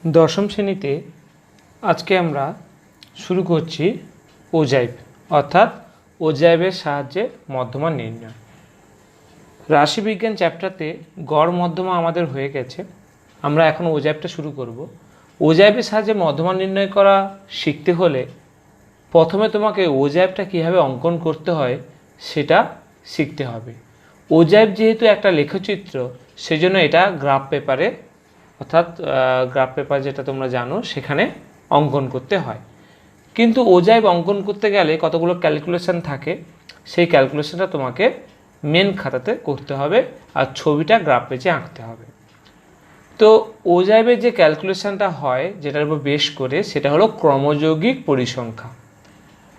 দশম শ্রেণীতে আজকে আমরা শুরু করছি ওজাইভ অর্থাৎ ওজাইভের সাহায্যে মধ্যমা নির্ণয়। রাশিবিজ্ঞান চ্যাপ্টারতে গড় মধ্যমা আমাদের হয়ে গেছে, আমরা এখন ওজাইভটা শুরু করব। ওজাইভের সাহায্যে মধ্যমা নির্ণয় করা শিখতে হলে প্রথমে তোমাকে ওজাইভটা কীভাবে অঙ্কন করতে হয় সেটা শিখতে হবে। ওজাইভ যেহেতু একটা লেখচিত্র, সেজন্য এটা গ্রাফ পেপারে অর্থাৎ গ্রাফ পেপার যেটা তোমরা জানো সেখানে অঙ্কন করতে হয়। কিন্তু ওজাইভ অঙ্কন করতে গেলে কতগুলো ক্যালকুলেশন থাকে, সেই ক্যালকুলেশনটা তোমাকে মেন খাতাতে করতে হবে আর ছবিটা গ্রাফ পেজে আঁকতে হবে। তো ওজাইভের যে ক্যালকুলেশনটা হয় যেটার উপর বেশ করে সেটা হলো ক্রমযৌগিক পরিসংখ্যা।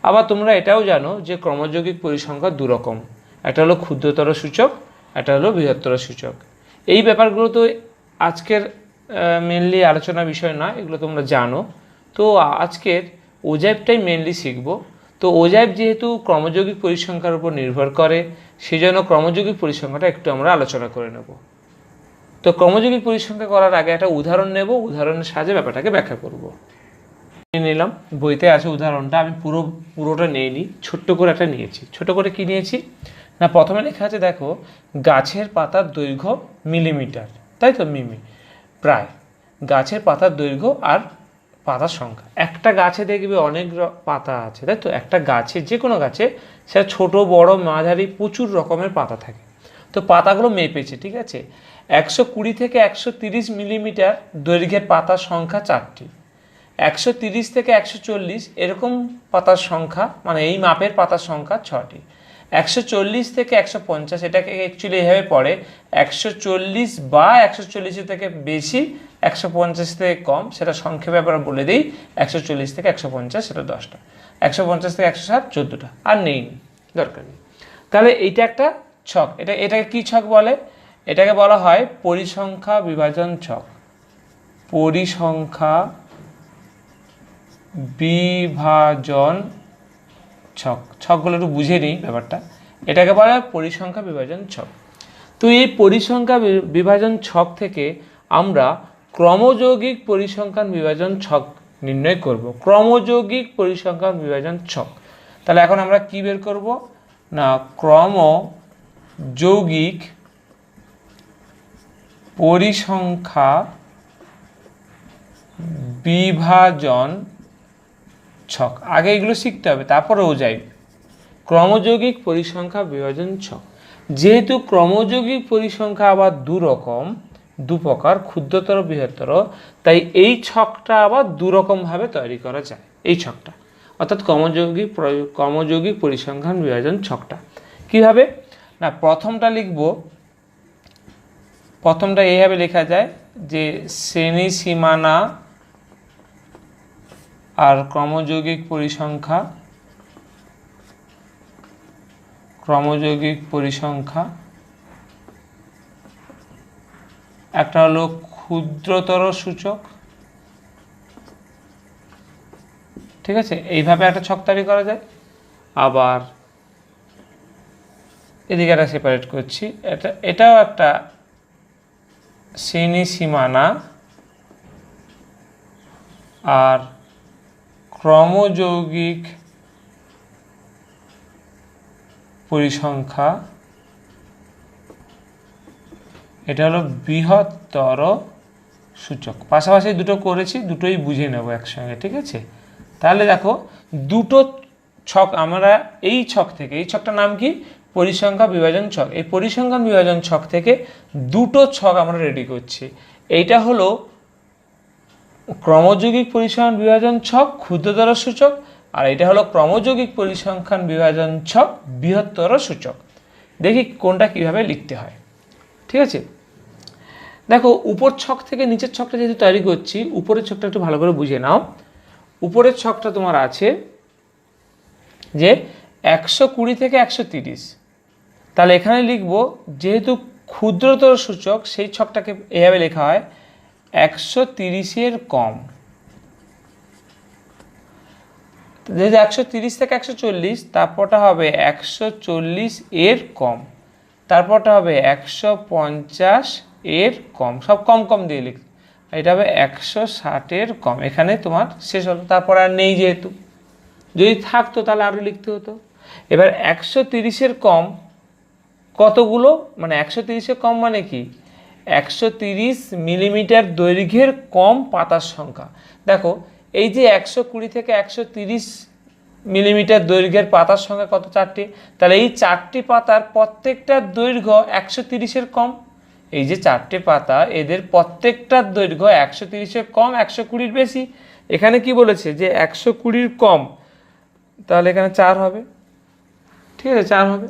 আবার তোমরা এটাও জানো যে ক্রমযৌগিক পরিসংখ্যা দুরকম, একটা হলো ক্ষুদ্রতর সূচক, একটা হলো বৃহত্তর সূচক। এই ব্যাপারগুলো তো আজকের মেনলি আলোচনার বিষয় না, এগুলো তোমরা জানো। তো আজকের ওজাইভটাই মেনলি শিখব। তো ওজাইভ যেহেতু ক্রমযৌগিক পরিসংখ্যার উপর নির্ভর করে, সেজন্য ক্রমযৌগিক পরিসংখ্যাটা একটু আমরা আলোচনা করে নেব। তো ক্রমযৌগিক পরিসংখ্যা করার আগে একটা উদাহরণ নেব, উদাহরণের সাহায্যে ব্যাপারটাকে ব্যাখ্যা করব। নিলাম, বইতে আছে উদাহরণটা, আমি পুরোটা নিইনি, ছোট্ট করে একটা নিয়েছি। ছোট করে কি নিয়েছি না, প্রথমে লেখা আছে দেখো, গাছের পাতার দৈর্ঘ্য মিলিমিটার, তাই তো মিমি, প্রায় গাছের পাতার দৈর্ঘ্য আর পাতার সংখ্যা। একটা গাছে দেখবে অনেক পাতা আছে, তাই তো, একটা গাছে যে কোনো গাছে সেটা ছোট বড় মাঝারি প্রচুর রকমের পাতা থাকে। তো পাতাগুলো মেপেছে, ঠিক আছে, 120 থেকে 130 মিলিমিটার দৈর্ঘ্যের পাতার সংখ্যা 4টি, 130 থেকে 140 এরকম পাতার সংখ্যা, মানে এই মাপের পাতার সংখ্যা 6টি, 140 থেকে 150 এটাকে অ্যাকচুয়ালি এভাবে পড়ে 140 বা 140 থেকে বেশি, 150 থেকে কম, সেটা সংক্ষেপে আমরা বলে দিই 140 থেকে 150 সেটা 10টা, 150 থেকে 160 14টা, আর নেই, দরকার নেই। তাহলে এইটা একটা ছক, এটাকে কি ছক বলে? এটাকে বলা হয় পরিসংখ্যা বিভাজন ছক। পরিসংখ্যা বিভাজন ছক, ছকগুলো একটু বুঝে নিই ব্যাপারটা। এটাকে বলা হয় পরিসংখ্যা বিভাজন ছক। তো এই পরিসংখ্যা বিভাজন ছক থেকে আমরা ক্রমযৌগিক পরিসংখ্যান বিভাজন ছক নির্ণয় করব। ক্রমযৌগিক পরিসংখ্যান বিভাজন ছক, তাহলে এখন আমরা কি বের করব না, ক্রমযৌগিক পরিসংখ্যা বিভাজন ছক। আগে এগুলো শিখতে হবে, তারপরে ওজাইভ। ক্রমযৌগিক পরিসংখ্যা বিভাজন ছক, যেহেতু ক্রমযৌগিক পরিসংখ্যা আবার দু প্রকার, ক্ষুদ্রতর বৃহত্তর, তাই এই ছকটা আবার দুরকমভাবে তৈরি করা যায়। এই ছকটা অর্থাৎ ক্রমযৌগিক পরিসংখ্যান বিভাজন ছকটা কিভাবে না, প্রথমটা এইভাবে লেখা যায় যে শ্রেণী সীমানা আর ক্রমযৌগিক পরিসংখ্যা, একটা হলো ক্ষুদ্রতর সূচক, ঠিক আছে, এইভাবে একটা ছক তৈরি করা যায়। আবার এদিকে একটা সেপারেট করছি, এটাও একটা শ্রেণী সীমানা আর ক্রমযৌগিক পরিসংখ্যা, এটা হলো বৃহত্তর সূচক। পাশাপাশি দুটো করেছি, দুটোই বুঝে নেব একসঙ্গে, ঠিক আছে। তাহলে দেখো দুটো ছক আমরা এই ছক থেকে, এই ছকটার নাম কি, পরিসংখ্যা বিভাজন ছক। এই পরিসংখ্যান বিভাজন ছক থেকে দুটো ছক আমরা রেডি করছি। এইটা হলো ক্রমযৌগিক পরিসংখ্যান বিভাজন ছক ক্ষুদ্রতর সূচক, আর এটা হলো ক্রমযৌগিক পরিসংখ্যান বিভাজন ছক বৃহত্তর সূচক। দেখি কোনটা কিভাবে লিখতে হয়, ঠিক আছে। দেখো উপর ছক থেকে নিচের ছকটা যেহেতু তৈরি করছি, উপরের ছকটা একটু ভালো করে বুঝে নাও। উপরের ছকটা তোমার আছে যে 120 থেকে 130, তাহলে এখানে লিখব যেহেতু ক্ষুদ্রতর সূচক, সেই ছকটাকে এভাবে লেখা হয় 130-এর কম। যেহেতু 130 থেকে 140, তারপরটা হবে 140-এর কম, তারপরটা হবে 150-এর কম, সব কম কম দিয়ে লিখ, এটা হবে 160-এর কম। এখানে তোমার শেষ হলো, তারপর আর নেই যেহেতু, যদি থাকতো তাহলে আরও লিখতে হতো। এবার 130-এর কম কতগুলো, মানে 130-এর কম মানে কি, 130 মিলিমিটার দৈর্ঘ্যের কম পাতার সংখ্যা। দেখো এই যে 120 থেকে 130 মিলিমিটার দৈর্ঘ্যের পাতার সংখ্যা কত, 4টি। তাহলে এই 4টি পাতার প্রত্যেকটার দৈর্ঘ্য 130-এর কম। এই যে 4টে পাতা, এদের প্রত্যেকটার দৈর্ঘ্য 130-এর কম, 120-র বেশি। এখানে কি বলেছে যে 120-র কম, তাহলে এখানে 4 হবে, ঠিক আছে, 4 হবে।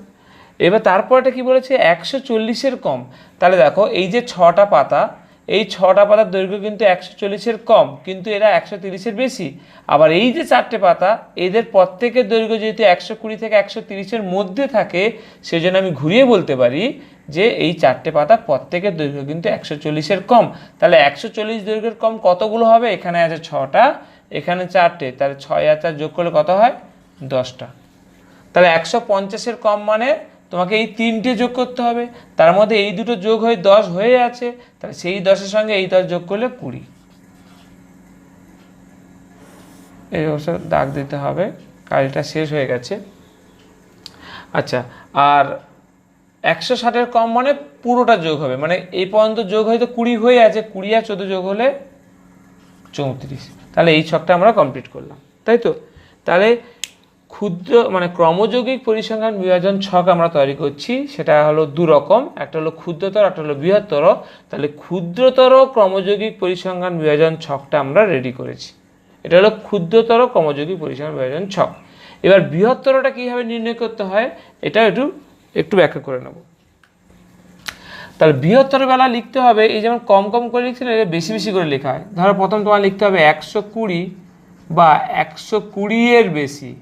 এবার তারপরটা কি বলেছে, 140-এর কম। তাহলে দেখো এই যে 6টা পাতা, এই 6টা পাতার দৈর্ঘ্য কিন্তু 140-এর কম, কিন্তু এরা 130-এর বেশি। আবার এই যে 4টে পাতা, এদের প্রত্যেকের দৈর্ঘ্য যেহেতু 120 থেকে 130-এর মধ্যে থাকে, সেই জন্য আমি ঘুরিয়ে বলতে পারি যে এই 4টে পাতা প্রত্যেকের দৈর্ঘ্য কিন্তু 140-এর কম। তাহলে 140 দৈর্ঘ্যের কম কতগুলো হবে, এখানে আছে 6টা, এখানে 4টে, তাহলে 6 আর 4 যোগ করলে কত হয়, 10টা। তাহলে 150-এর কম মানে তোমাকে এই 3টে যোগ করতে হবে, তার মধ্যে এই দুটো যোগ হয়ে 10 হয়ে আছে, তাহলে সেই 10-এর সঙ্গে এই 10 যোগ করলে 20। এই অবশ্য দাগ দিতে হবে, কাজটা শেষ হয়ে গেছে। আচ্ছা, আর 160-এর কম মানে পুরোটা যোগ হবে, মানে এই পর্যন্ত যোগ হয়তো 20 হয়ে আছে, 20 আর 14 যোগ হলে 34। তাহলে এই ছকটা আমরা কমপ্লিট করলাম, তাই তো। তাহলে ক্ষুদ্র মানে ক্রমযৌগিক পরিসংখ্যান বিভাজন ছক আমরা তৈরি করছি, সেটা হলো দু রকম, একটা হলো ক্ষুদ্রতর, একটা হলো বৃহত্তর। তাহলে ক্ষুদ্রতর ক্রমযৌগিক পরিসংখ্যান বিভাজন ছকটা আমরা রেডি করেছি, এটা হলো ক্ষুদ্রতর ক্রমযৌগিক পরিসংখ্যান বিভাজন ছক। এবার বৃহত্তরটা কীভাবে নির্ণয় করতে হয় এটা একটু ব্যাখ্যা করে নেব। তাহলে বৃহত্তর বেলা লিখতে হবে, এই যেমন কম কম করে লিখছিল, এটা বেশি বেশি করে লেখা হয়। ধরো প্রথম তোমার লিখতে হবে 120 বা 120-এর বেশি,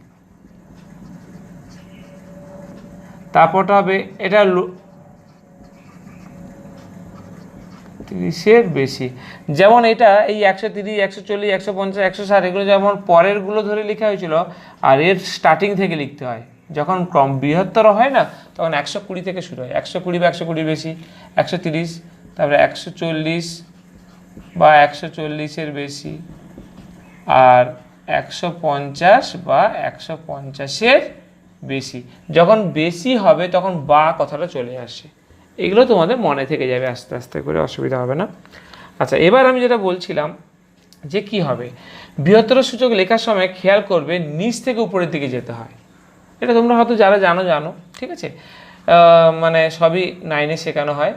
তারপরটা হবে এটা 30-এর বেশি। যেমন এটা এই 130, 140, 150, 160 এগুলো যেমন পরেরগুলো ধরে লেখা হয়েছিল, আর এর স্টার্টিং থেকে লিখতে হয়। যখন ক্রম বৃহত্তর হয় না, তখন 120 থেকে শুরু হয়, 120 বা 120 বেশি, 130, তারপরে 140 বা 140-এর বেশি, আর 150 বা 150-এর বেশি। যখন বেশি হবে তখন বা কথাটা চলে আসে। এগুলো তোমাদের মনে থেকে যাবে আস্তে আস্তে করে, অসুবিধা হবে না। আচ্ছা, এবার আমি যেটা বলছিলাম যে কি হবে, বৃহত্তর সূচক লেখার সময় খেয়াল করবে নিচ থেকে উপরের দিকে যেতে হয়। এটা তোমরা হয়তো যারা জানো, ঠিক আছে, মানে সবই 9-এ শেখানো হয়।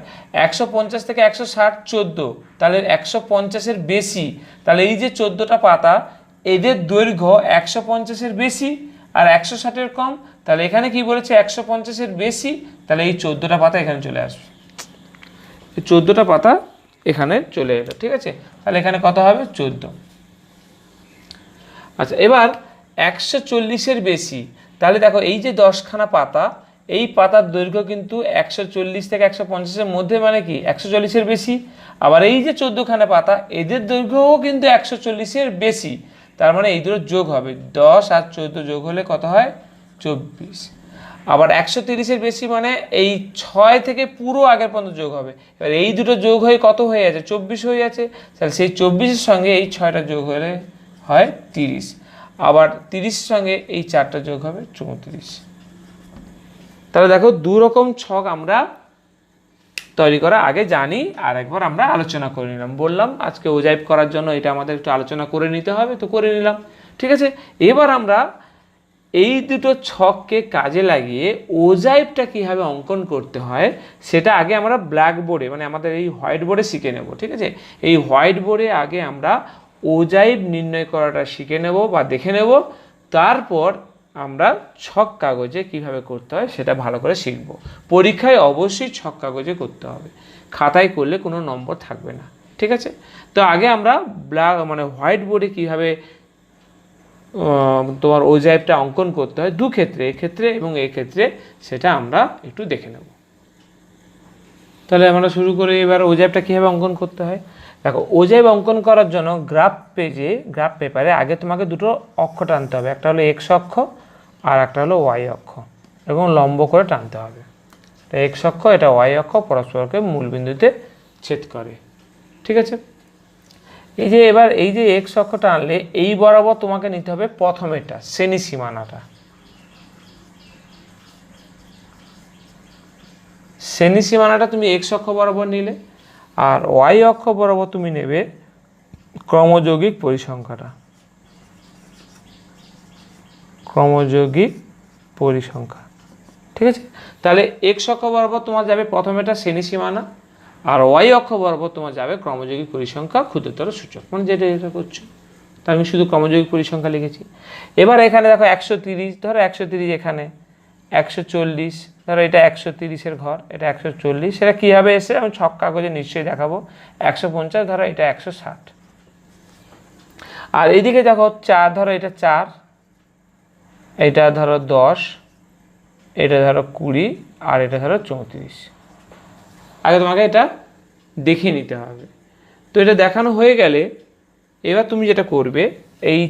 150 থেকে 160 14, তাহলে 150-এর বেশি। তাহলে এই যে 14টা পাতা, এদের দৈর্ঘ্য 150-এর বেশি আর 160-এর কম। তাহলে এখানে কি বলেছে, 150-এর বেশি, তাহলে এই 14টা পাতা এখানে চলে আসবে, এই 14টা পাতা এখানে চলে এলো, ঠিক আছে। তাহলে এখানে কত হবে, 14। আচ্ছা, এবার 140-এর বেশি, তাহলে দেখো এই যে 10খানা পাতা, এই পাতার দৈর্ঘ্য কিন্তু 140 থেকে 150-এর মধ্যে, মানে কি 140-এর বেশি। আবার এই যে 14খানা পাতা, এদের দৈর্ঘ্যও কিন্তু 140-এর বেশি, তার মানে এই দুটো যোগ হবে, 10 আর 14 যোগ হলে কত হয়, 24। আবার 130-এর বেশি মানে এই 6 থেকে পুরো আগের পর্যন্ত যোগ হবে। এবার এই দুটো যোগ হয়ে কত হয়ে আছে, 24 হয়ে আছে। তাহলে সেই 24-এর সঙ্গে এই 6টা যোগ হলে হয় 30, আবার 30-এর সঙ্গে এই 4টা যোগ হবে 34। তাহলে দেখো দু রকম ছক আমরা তৈরি করা আগে জানি, আর একবার আমরা আলোচনা করে নিলাম। বললাম আজকে ওজাইব করার জন্য এটা আমাদের একটু আলোচনা করে নিতে হবে, তো করে নিলাম, ঠিক আছে। এবার আমরা এই দুটো ছককে কাজে লাগিয়ে ওজাইবটা কীভাবে অঙ্কন করতে হয় সেটা আগে আমরা ব্ল্যাক বোর্ডে, মানে আমাদের এই হোয়াইট বোর্ডে শিখে নেব, ঠিক আছে। এই হোয়াইট বোর্ডে আগে আমরা ওজাইব নির্ণয় করাটা শিখে নেব বা দেখে নেব, তারপর আমরা ছক কাগজে কিভাবে করতে হয় সেটা ভালো করে শিখব। পরীক্ষায় অবশ্যই ছক কাগজে করতে হবে, খাতায় করলে কোনো নম্বর থাকবে না, ঠিক আছে। তো আগে আমরা মানে হোয়াইট বোর্ডে কীভাবে তোমার ওজাইবটা অঙ্কন করতে হয় দু ক্ষেত্রে, এক্ষেত্রে এবং এক্ষেত্রে, সেটা আমরা একটু দেখে নেব। তাহলে আমরা শুরু করে এবার ওজাইবটা কীভাবে অঙ্কন করতে হয়। দেখো, ওজাইব অঙ্কন করার জন্য গ্রাফ পেপারে আগে তোমাকে দুটো অক্ষ টানতে হবে, একটা হলো এক্স অক্ষ আর একটা হলো ওয়াই অক্ষ, এবং লম্ব করে টানতে হবে। এটা এক্স অক্ষ, এটা ওয়াই অক্ষ, পরস্পরকে মূলবিন্দুতে ছেদ করে, ঠিক আছে। এই যে এবার এই যে এক্স অক্ষটা আনলে এই বরাবর তোমাকে নিতে হবে প্রথমেরটা শ্রেণী সীমানাটা, শ্রেণী সীমানাটা তুমি এক্স অক্ষ বরাবর নিলে, আর ওয়াই অক্ষ বরাবর তুমি নেবে ক্রমযৌগিক পরিসংখ্যাটা, ক্রমযৌগিক পরিসংখ্যা। ঠিক আছে, তাহলে এক্স অক্ষ বরাবর তোমার যাবে প্রথমেটা শ্রেণী সীমানা, আর ওয়াই অক্ষ বরাবর তোমার যাবে ক্রমযৌগিক পরিসংখ্যা ক্ষুদ্রতর সূচক, মানে যেটা এটা করছো। তা আমি শুধু ক্রমযৌগিক পরিসংখ্যা লিখেছি। এবার এখানে দেখো 130, ধরো 130, এখানে 140, ধরো এটা 130-এর ঘর, এটা 140, সেটা কীভাবে এসে আমি ছক কাগজে নিশ্চয়ই দেখাবো। 150, ধরো এটা 160, আর এইদিকে দেখো 4, ধরো এটা 4, এটা ধরো 10, এটা ধরো 20, আর এটা ধরো 34। আগে তোমাকে এটা দেখিয়ে নিতে হবে। তো এটা দেখানো হয়ে গেলে এবার তুমি যেটা করবে, এই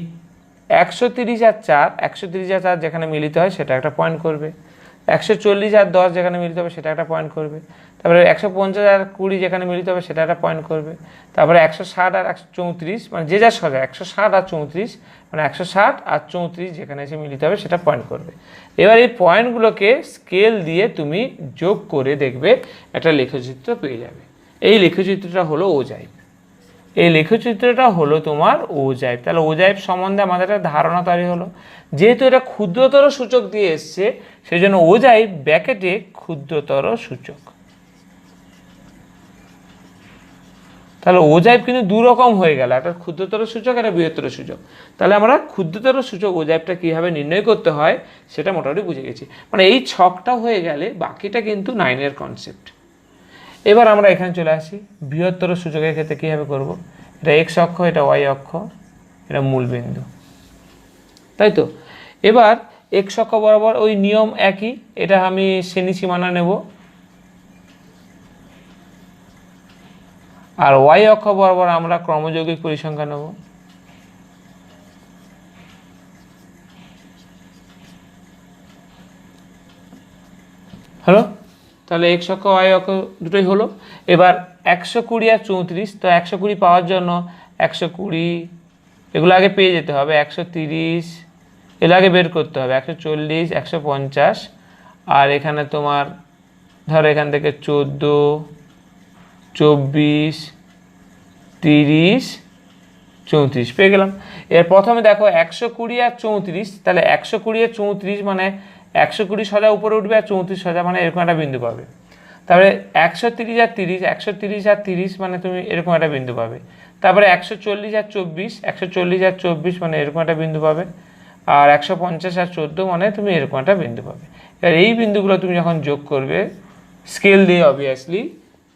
130 আর 4, 130 আর 4 যেখানে মিলিত হয় সেটা একটা পয়েন্ট করবে, 140 আর 10 যেখানে মিলিত হবে সেটা একটা পয়েন্ট করবে, তারপরে 150 আর 20 যেখানে মিলিত হবে সেটা একটা পয়েন্ট করবে, তারপরে 160 আর 134, মানে যে যা সোজা 160 আর 34, মানে 160 আর 34 যেখানে এসে মিলিত হবে সেটা পয়েন্ট করবে। এবার এই পয়েন্টগুলোকে স্কেল দিয়ে তুমি যোগ করে দেখবে একটা লেখচিত্র পেয়ে যাবে। এই লেখচিত্রটা হলো ওজাইভ, এই লেখচিত্রটা হলো তোমার ওজাইভ। তাহলে ওজাইভ সম্বন্ধে আমাদের একটা ধারণা তৈরি হলো। যেহেতু এটা ক্ষুদ্রতর সূচক দিয়ে এসছে, সেই জন্য ওজাইভ ব্র্যাকেটে ক্ষুদ্রতর সূচক। তাহলে ওজাইভ কিন্তু দু রকম হয়ে গেল, একটা ক্ষুদ্রতর সূচক, একটা বৃহত্তর সূচক। তাহলে আমরা ক্ষুদ্রতর সূচক ওজাইভটা কীভাবে নির্ণয় করতে হয় সেটা মোটামুটি বুঝে গেছি। মানে এই ছকটা হয়ে গেলে বাকিটা কিন্তু 9-এর কনসেপ্ট। এবার আমরা এখানে চলে আসি বৃহত্তর সূচকের ক্ষেত্রে কীভাবে করব। এটা এক্স অক্ষ, এটা ওয়াই অক্ষ, এটা মূলবিন্দু, তাই তো। এবার এক্স অক্ষ বরাবর ওই নিয়ম একই, এটা আমি শ্রেণী সীমানা নেব, আর ওয়াই অক্ষ বরাবর আমরা ক্রমযৌগিক পরিসংখ্যা নেব। হলো, তাহলে এক্স অক্ষ ওয়াই অক্ষ দুটোই হলো। এবার 120 আর 34, তো 120 পাওয়ার জন্য 120 এগুলো আগে পেয়ে যেতে হবে, 130 এগুলো আগে বের করতে হবে, 140, 150, আর এখানে তোমার ধরো এখান থেকে 14, 24, 30, 34 পেয়ে গেলাম। এর প্রথমে দেখো 120 আর 34, তাহলে 120 আর 34 মানে 120 সোজা উপরে উঠবে আর 34 সোজা, মানে এরকম একটা বিন্দু পাবে। তারপরে 130 আর 30, 130 আর 30 মানে তুমি এরকম একটা বিন্দু পাবে। তারপরে 140 আর 24, 140 আর 24 মানে এরকম একটা বিন্দু পাবে। আর 150 আর 14 মানে তুমি এরকম একটা বিন্দু পাবে। এবার এই বিন্দুগুলো তুমি যখন যোগ করবে স্কেল দিয়ে অবভিয়াসলি,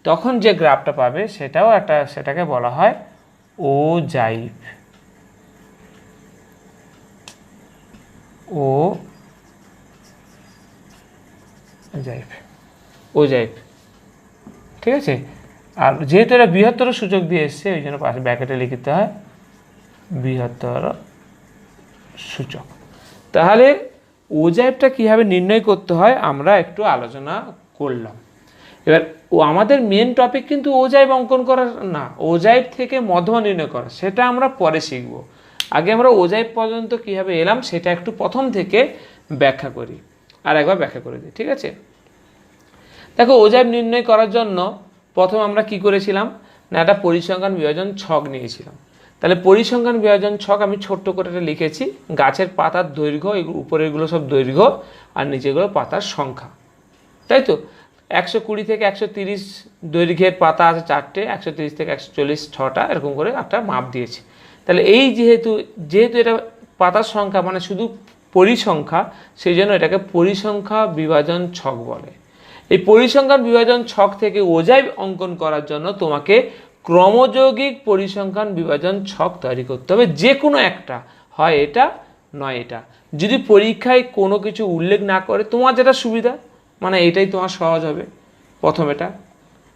তখন যে গ্রাফটা পাবে সেটাও একটা, সেটাকে বলা হয় ওজাইভ। ওজাইভ, ঠিক আছে। আর যেহেতু এটা বৃহত্তর সূচক দিয়ে এসছে, ওই জন্য পাশে ব্র্যাকেটে লিখতে হয় বৃহত্তর সূচক। তাহলে ওজাইভটা কীভাবে নির্ণয় করতে হয় আমরা একটু আলোচনা করলাম। এবার আমাদের মেন টপিক কিন্তু ওজাইভ অঙ্কন করা না, ওজাইভ থেকে মধ্যমা নির্ণয় করা, সেটা আমরা পরে শিখব। আগে আমরা ওজাইভ পর্যন্ত কীভাবে এলাম সেটা একটু প্রথম থেকে ব্যাখ্যা করি, আর একবার ব্যাখ্যা করে দিই, ঠিক আছে। দেখো ওজাইভ নির্ণয় করার জন্য প্রথম আমরা কি করেছিলাম না, একটা পরিসংখ্যান বিভাজন ছক নিয়েছিলাম। তাহলে পরিসংখ্যান বিভাজন ছক আমি ছোট্ট করে এটা লিখেছি, গাছের পাতার দৈর্ঘ্য, উপরেরগুলো সব দৈর্ঘ্য আর নিচেগুলো পাতার সংখ্যা, তাই তো। 120 থেকে 130 দৈর্ঘ্যের পাতা আছে 4টে, 130 থেকে 140 6টা, এরকম করে একটা মাপ দিয়েছে। তাহলে এই যেহেতু এটা পাতার সংখ্যা মানে শুধু পরিসংখ্যা, সেই জন্য এটাকে পরিসংখ্যা বিভাজন ছক বলে। এই পরিসংখ্যান বিভাজন ছক থেকে ওজাইভ অঙ্কন করার জন্য তোমাকে ক্রমযৌগিক পরিসংখ্যান বিভাজন ছক তৈরি করতে হবে, যে কোনো একটা, হয় এটা নয় এটা। যদি পরীক্ষায় কোনো কিছু উল্লেখ না করে, তোমার যেটা সুবিধা, মানে এটাই তোমার সহজ হবে, প্রথম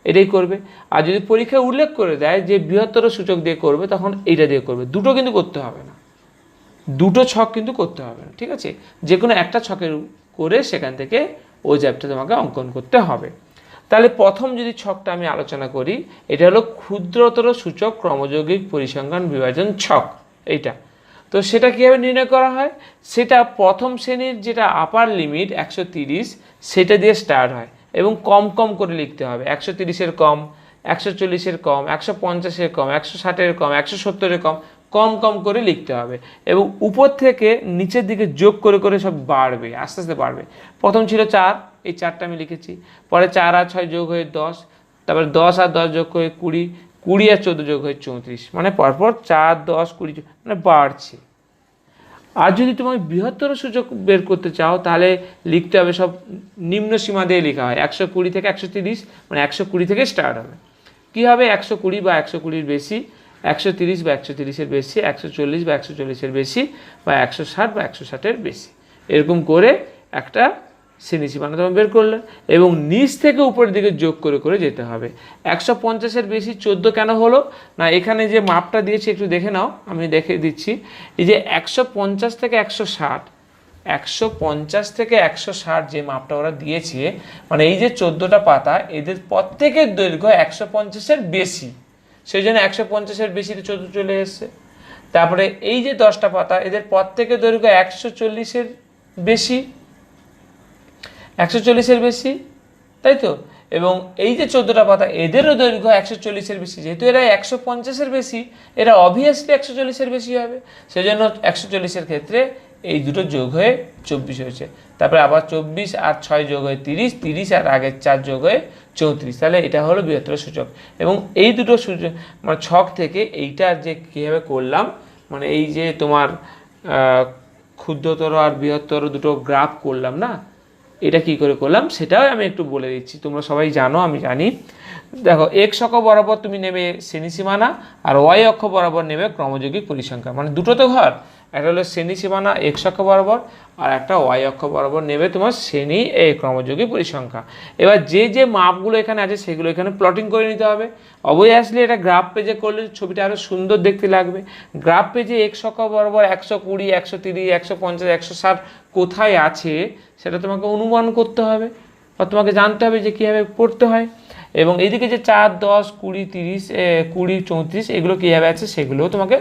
এটাই করবে। আর যদি পরীক্ষায় উল্লেখ করে দেয় যে বৃহত্তর সূচক দিয়ে করবে, তখন এইটা দিয়ে করবে। দুটো কিন্তু করতে হবে না, দুটো ছক কিন্তু করতে হবে না, ঠিক আছে। যে কোনো একটা ছকের করে সেখান থেকে ওজাইভটা তোমাকে অঙ্কন করতে হবে। তাহলে প্রথম যদি ছকটা আমি আলোচনা করি, এটা হলো ক্ষুদ্রতর সূচক ক্রমযৌগিক পরিসংখ্যান বিভাজন ছক এইটা। তো সেটা কীভাবে নির্ণয় করা হয়, সেটা প্রথম শ্রেণীর যেটা আপার লিমিট 130 সেটা দিয়ে স্টার্ট হয় এবং কম কম করে লিখতে হবে। 130-এর কম, 140-এর কম, 150-এর কম, 160-এর কম, 170-এর কম, কম কম করে লিখতে হবে এবং উপর থেকে নিচের দিকে যোগ করে করে সব বাড়বে, আস্তে আস্তে বাড়বে। প্রথম ছিল 4, এই 4টা আমি লিখেছি, পরে 4 আর 6 যোগ হয়ে 10, তারপরে 10 আর 10 যোগ হয়ে 20, 20 আর 14 যোগ হয়ে 34, মানে পরপর 4, 10, 20 মানে বাড়ছে। আর যদি তোমাকে বৃহত্তর সূচক বের করতে চাও তাহলে লিখতে হবে সব নিম্ন সীমা দিয়ে লেখা হয়, 120 থেকে 130, মানে 120 থেকে স্টার্ট হবে। কী হবে, 120 বা 120-এর বেশি, 130 বা 130-এর বেশি, 140 বা 140-এর বেশি, বা 160 বা 160-এর বেশি, এরকম করে একটা শ্রেণী সীমানা তোমরা বের করলে এবং নিচ থেকে উপরের দিকে যোগ করে করে যেতে হবে। 150-এর বেশি 14 কেন হলো না, এখানে যে মাপটা দিয়েছি একটু দেখে নাও, আমি দেখে দিচ্ছি। এই যে 150 থেকে 160, 150 থেকে 160 যে মাপটা ওরা দিয়েছে, মানে এই যে 14টা পাতা এদের প্রত্যেকের দৈর্ঘ্য 150-এর বেশি, সেই জন্য 150-এর বেশিতে 14 চলে এসছে। তারপরে এই যে 10টা পাতা এদের প্রত্যেকের দৈর্ঘ্য 140-এর বেশি, 140-এর বেশি, তাই তো। এবং এই যে 14টা পাতা এদেরও দৈর্ঘ্য 140-এর বেশি, যেহেতু এরা 150-এর বেশি, এরা অবভিয়াসলি 140-এর বেশি হবে, সেই জন্য 140-এর ক্ষেত্রে এই দুটো যোগ হয়ে 24 হয়েছে। তারপরে আবার 24 আর 6 যোগ হয়ে 30, 30 আর আগের 4 যোগ হয়ে 34, তাহলে এটা হলো বৃহত্তর সূচক। এবং এই দুটো সূচক মানে ছক থেকে এইটা যে কীভাবে করলাম, মানে এই যে তোমার ক্ষুদ্রতর আর বৃহত্তর দুটো গ্রাফ করলাম না, এটা কি করে করলাম সেটাও আমি একটু বলে দিচ্ছি, তোমরা সবাই জানো, আমি জানি। দেখো, এক্স অক্ষ বরাবর তুমি নেবে শ্রেণী সীমানা আর ওয়াই অক্ষ বরাবর নেবে ক্রমযৌগিক পরিসংখ্যান, মানে দুটো তো ঘর, একটা হলো শ্রেণী সীমানা এক্স অক্ষ বরাবর আর একটা ওয়াই অক্ষ বরাবর নেবে তোমার শ্রেণী এই ক্রমযৌগিক পরিসংখ্যা। এবার যে যে মাপগুলো এখানে আছে সেগুলো এখানে প্লটিং করে নিতে হবে। অবভিয়াসলি এটা গ্রাফ পেজে করলে ছবিটা আরও সুন্দর দেখতে লাগবে। গ্রাফ পেজে এক্স অক্ষ বরাবর 120, 130, 150, 160 কোথায় আছে সেটা তোমাকে অনুমান করতে হবে বা তোমাকে জানতে হবে যে কীভাবে পড়তে হয়। এবং এইদিকে যে 4, 10, 20, 30, 20, 34 এগুলো কীভাবে আছে সেগুলোও তোমাকে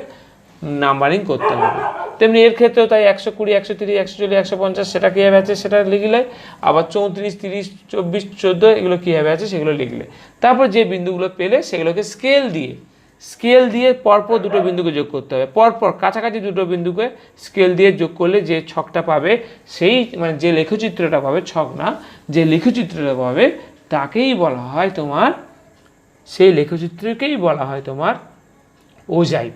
নাম্বারিং করতে হবে। তেমনি এর ক্ষেত্রেও তাই 120, 130, 140, 150 সেটা কীভাবে আছে সেটা লিখলে, আবার 34, 30, 24, 14 এগুলো কীভাবে আছে সেগুলো লিখলে, তারপর যে বিন্দুগুলো পেলে সেগুলোকে স্কেল দিয়ে পরপর দুটো বিন্দুকে যোগ করতে হবে। পরপর কাছাকাছি দুটো বিন্দুকে স্কেল দিয়ে যোগ করলে যে ছকটা পাবে, সেই মানে যে লেখচিত্রটা পাবে, ছক না, যে লেখচিত্রটা পাবে তাকেই বলা হয় তোমার, সেই লেখচিত্রকেই বলা হয় তোমার ওজাইভ।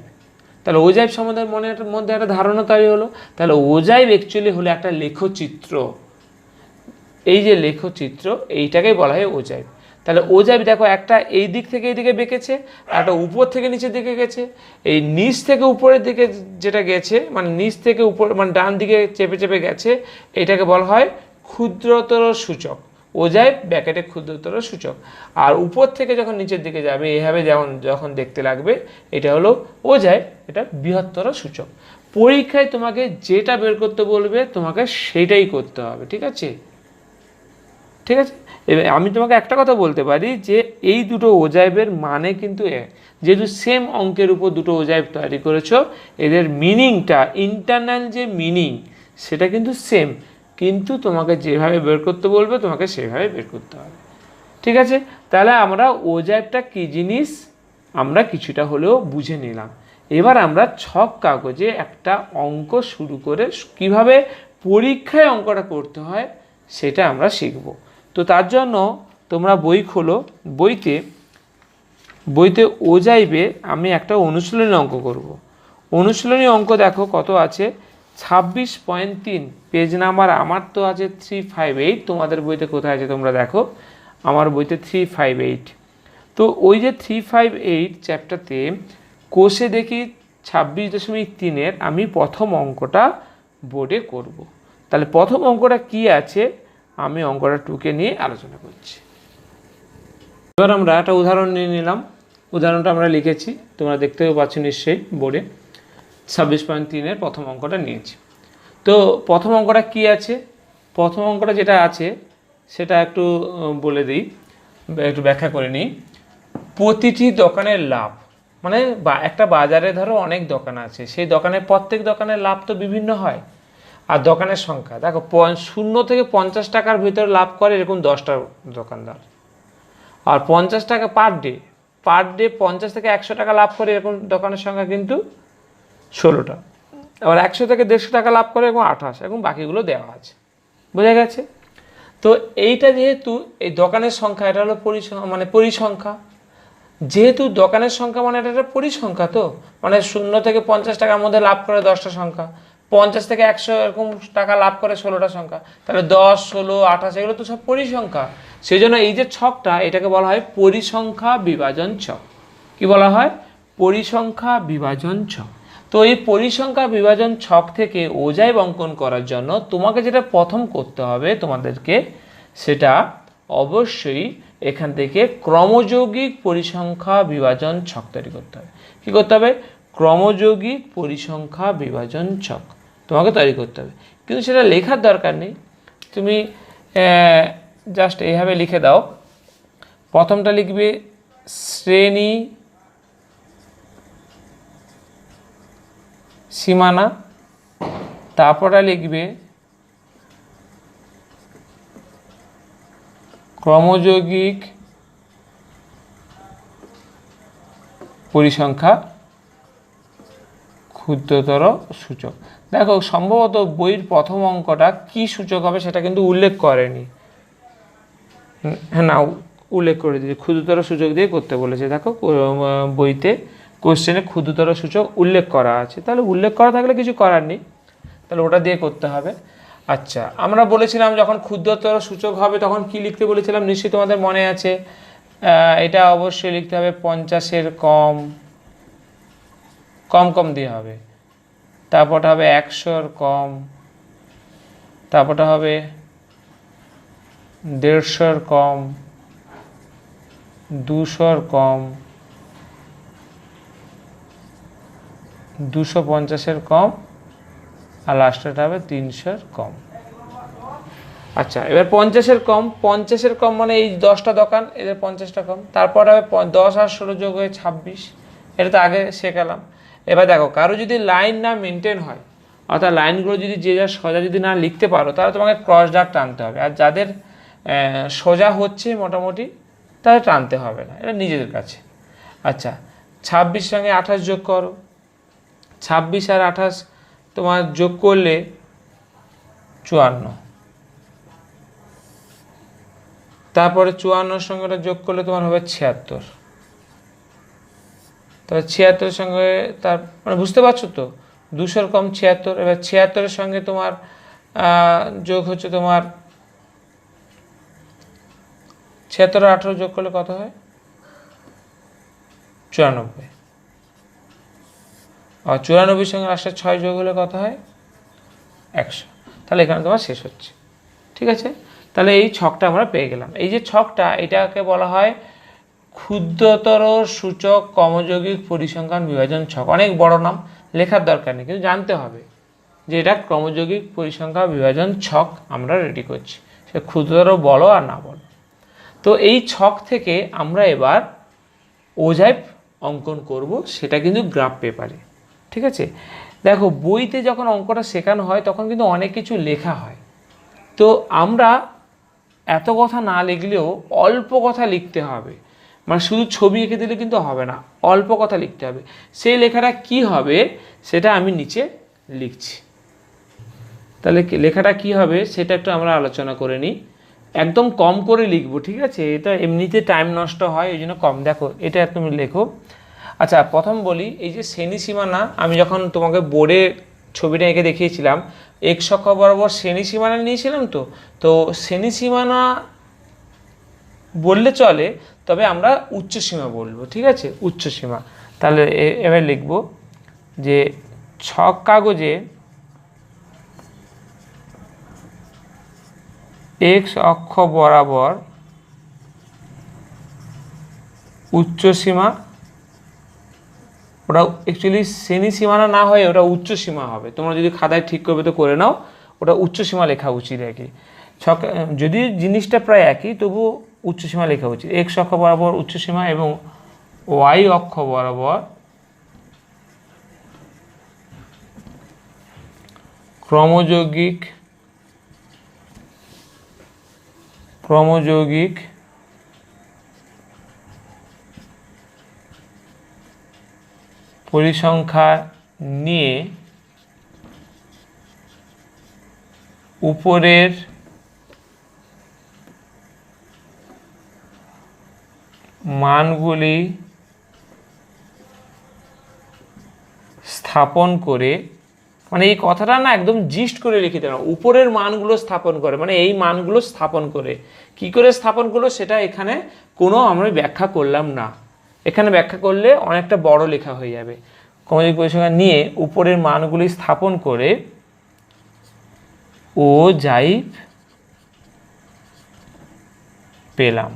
তাহলে ওজাইভ সম্বন্ধে মনের মধ্যে একটা ধারণা তৈরি হলো। তাহলে ওজাইভ অ্যাকচুয়ালি হলো একটা লেখচিত্র, এই যে লেখচিত্র এইটাকেই বলা হয় ওজাইভ। তাহলে ওজাইভ দেখো, একটা এই দিক থেকে এই দিকে বেঁকেছে, একটা উপর থেকে নিচের দিকে গেছে। এই নিচ থেকে উপরের দিকে যেটা গেছে, মানে নিচ থেকে উপর মানে ডান দিকে চেপে চেপে গেছে, এটাকে বলা হয় ক্ষুদ্রতর সূচক, ওজাইভ ব্যাকেটে ক্ষুদ্রতর সূচক। আর উপর থেকে যখন নিচের দিকে যাবে এভাবে যেমন যখন দেখতে লাগবে, এটা হলো ওজাইভ, এটা বৃহত্তর সূচক। পরীক্ষায় তোমাকে যেটা বের করতে বলবে তোমাকে সেইটাই করতে হবে, ঠিক আছে? ঠিক আছে, এবার আমি তোমাকে একটা কথা বলতে পারি যে এই দুটো ওজাইভের মানে কিন্তু এক, যেহেতু সেম অঙ্কের উপর দুটো ওজাইভ তৈরি করেছো, এদের মিনিংটা, ইন্টারনাল যে মিনিং সেটা কিন্তু সেম, কিন্তু তোমাকে যেভাবে বের করতে বলবে তোমাকে সেভাবে বের করতে হবে, ঠিক আছে? তাহলে আমরা ওজাইভটা কী জিনিস আমরা কিছুটা হলেও বুঝে নিলাম। এবার আমরা ছক কাগজে একটা অঙ্ক শুরু করে কিভাবে পরীক্ষায় অঙ্কটা করতে হয় সেটা আমরা শিখব। তো তার জন্য তোমরা বই খোলো, বইতে ওজাইভে আমি একটা অনুশীলনী অঙ্ক করব। অনুশীলনী অঙ্ক দেখো কত আছে, 26.3 পেজ নাম্বার, আমার তো আছে 358, তোমাদের বইতে কোথায় আছে তোমরা দেখো, আমার বইতে 358। তো ওই যে 358 চ্যাপ্টারতে কোষে দেখি 26.3-এর আমি প্রথম অঙ্কটা বোর্ডে করব। তাহলে প্রথম অঙ্কটা কি আছে আমি অঙ্কটা টুকে নিয়ে আলোচনা করছি। এবার আমরা একটা উদাহরণ নিয়ে নিলাম, উদাহরণটা আমরা লিখেছি, তোমরা দেখতেও পাচ্ছ নিশ্চয়ই বোর্ডে। 26.3-এর প্রথম অঙ্কটা নিয়েছি। তো প্রথম অঙ্কটা কি আছে, প্রথম অঙ্কটা যেটা আছে সেটা একটু বলে দিই। একটু ব্যাখ্যা করে নিই। প্রতিটি দোকানের লাভ, মানে একটা বাজারে ধরো অনেক দোকান আছে, সেই দোকানের প্রত্যেক দোকানের লাভ তো বিভিন্ন হয়। আর দোকানের সংখ্যা দেখো, 0 থেকে 50 টাকার ভিতরে লাভ করে এরকম 10টা দোকানদার। আর 50 টাকা পার ডে 50 থেকে 100 টাকা লাভ করে এরকম দোকানের সংখ্যা কিন্তু 16টা। আবার 100 থেকে 150 টাকা লাভ করে এরকম 28, এবং বাকিগুলো দেওয়া আছে। বোঝা গেছে? তো এইটা যেহেতু এই দোকানের সংখ্যা, এটা হলো মানে পরিসংখ্যা। যেহেতু দোকানের সংখ্যা মানে এটা একটা পরিসংখ্যা, তো মানে 0 থেকে 50 টাকার মধ্যে লাভ করে 10টা সংখ্যা, 50 থেকে 100 এরকম টাকা লাভ করে 16টা সংখ্যা, তাহলে 10, 16, 28 এগুলো তো সব পরিসংখ্যা। সেই জন্য এই যে ছকটা, এটাকে বলা হয় পরিসংখ্যা বিভাজন ছক। কি বলা হয়? পরিসংখ্যা বিভাজন ছক। তো এই পরিসংখ্যা বিভাজন ছক থেকে অজাইব অঙ্কন করার জন্য তোমাকে যেটা প্রথম করতে হবে তোমাদেরকে, সেটা অবশ্যই এখান থেকে ক্রমযৌগিক পরিসংখ্যা বিভাজন ছক তৈরি করতে হবে। কী করতে হবে? ক্রমযৌগিক পরিসংখ্যা বিভাজন ছক তোমাকে তৈরি করতে হবে। কিন্তু সেটা লেখার দরকার নেই, তুমি জাস্ট এইভাবে লিখে দাও। প্রথমটা লিখবে শ্রেণী সীমানা, তারপরে লিখবে ক্রমযৌগিক পরিসংখ্যা ক্ষুদ্রতর সূচক। দেখো, সম্ভবত বইয়ের প্রথম অঙ্কটা কি সূচক হবে সেটা কিন্তু উল্লেখ করেনি। হ্যাঁ, না, উল্লেখ করে দিয়েছে, ক্ষুদ্রতর সূচক দিয়ে করতে বলেছে। দেখো বইতে কোশ্চেনে ক্ষুদ্রতর সূচক উল্লেখ করা আছে, তাহলে উল্লেখ করা থাকলে কিছু করার নেই, তাহলে ওটা দিয়ে করতে হবে। আচ্ছা, আমরা বলেছিলাম যখন ক্ষুদ্রতর সূচক হবে তখন কি লিখতে বলেছিলাম, নিশ্চয়ই তোমাদের মনে আছে। এটা অবশ্যই লিখতে হবে 50-এর কম, কম কম দিয়ে হবে। তারপরটা হবে 100-র কম, তারপরটা হবে 150-র কম, 200-র কম, 250-এর কম, আর লাস্টেরটা হবে 300-র কম। আচ্ছা, এবার 50-এর কম, 50-এর কম মানে এই 10টা দোকান, এদের 50টা কম। তারপর হবে 10 আর 16 যোগ হয়ে 26, এটা তো আগে শেখালাম। এবার দেখো, কারো যদি লাইন না মেনটেন হয়, অর্থাৎ লাইনগুলো যদি যে যা সোজা যদি না লিখতে পারো, তাহলে তোমাকে ক্রস ডাক টানতে হবে। আর যাদের সোজা হচ্ছে মোটামুটি, তাহলে টানতে হবে না, এটা নিজেদের কাছে। আচ্ছা, 26 সঙ্গে 28 যোগ করো, 26 আর 28 তোমার যোগ করলে 54, তারপরে 54-র সঙ্গে ওটা যোগ করলে তোমার হবে 76। তাহলে 76-এর সঙ্গে তার মানে বুঝতে পারছো তো, 200-র কম 76। এবার 76-এর সঙ্গে তোমার যোগ হচ্ছে তোমার 76 আর 18 যোগ করলে কত হয়? 94। আর 94-এর সঙ্গে লাস্টে 6 যোগ হলে কত হয়? 100। তাহলে এখানে তোমার শেষ হচ্ছে। ঠিক আছে, তাহলে এই ছকটা আমরা পেয়ে গেলাম। এই যে ছকটা, এটাকে বলা হয় ক্ষুদ্রতর সূচক ক্রমযৌগিক পরিসংখ্যান বিভাজন ছক। অনেক বড় নাম, লেখার দরকার নেই, কিন্তু জানতে হবে যে এটা ক্রমযৌগিক পরিসংখ্যা বিভাজন ছক আমরা রেডি করছি, সে ক্ষুদ্রতর বলো আর না বলো। তো এই ছক থেকে আমরা এবার ওজাইব অঙ্কন করব, সেটা কিন্তু গ্রাফ পেপারে। ঠিক আছে, দেখো বইতে যখন অঙ্কটা শেখানো হয় তখন কিন্তু অনেক কিছু লেখা হয়, তো আমরা এত কথা না লিখলেও অল্প কথা লিখতে হবে। মানে শুধু ছবি এঁকে দিলে কিন্তু হবে না, অল্প কথা লিখতে হবে। সেই লেখাটা কি হবে সেটা আমি নিচে লিখছি। তাহলে লেখাটা কি হবে সেটা একটু আমরা আলোচনা করে নিই। একদম কম করে লিখবো, ঠিক আছে, এটা এমনিতে টাইম নষ্ট হয়, এই জন্য কম। দেখো, এটা তুমি লেখো। আচ্ছা, প্রথম বলি, এই যে শ্রেণী সীমানা, আমি যখন তোমাকে বোর্ডে ছবিটা এঁকে দেখিয়েছিলাম, এক অক্ষ বরাবর শ্রেণী সীমানা নিয়েছিলাম। তো শ্রেণী সীমানা বললে চলে, তবে আমরা উচ্চসীমা বলবো। ঠিক আছে, উচ্চসীমা। তাহলে এবার লিখব যে ছক কাগজে এক্স অক্ষ বরাবর উচ্চসীমা, ওটা অ্যাকচুয়ালি শ্রেণী সীমানা না হয়ে ওটা উচ্চসীমা হবে। তোমরা যদি খাতায় ঠিক করবে তো করে নাও, ওটা উচ্চসীমা লেখা উচিত। একই ছক, যদি জিনিসটা প্রায় একই, তবু উচ্চসীমা লেখা উচিত। এক্স অক্ষ বরাবর উচ্চসীমা এবং ওয়াই অক্ষ বরাবর ক্রমযৌগিক পরিসংখ্যা নিয়ে উপরের মানগুলি স্থাপন করে, মানে এই কথাটা না একদম জিস্ট করে লিখে দেওয়া, উপরের মানগুলো স্থাপন করে মানে এই মানগুলো স্থাপন করে। কি করে স্থাপন করলো সেটা এখানে কোনো আমরা ব্যাখ্যা করলাম না, এখানে ব্যাখ্যা করলে অনেকটা বড় লেখা হয়ে যাবে। ক্রমযৌগিক পরিসংখ্যা নিয়ে উপরের মানগুলি স্থাপন করে ওজাইভ পেলাম।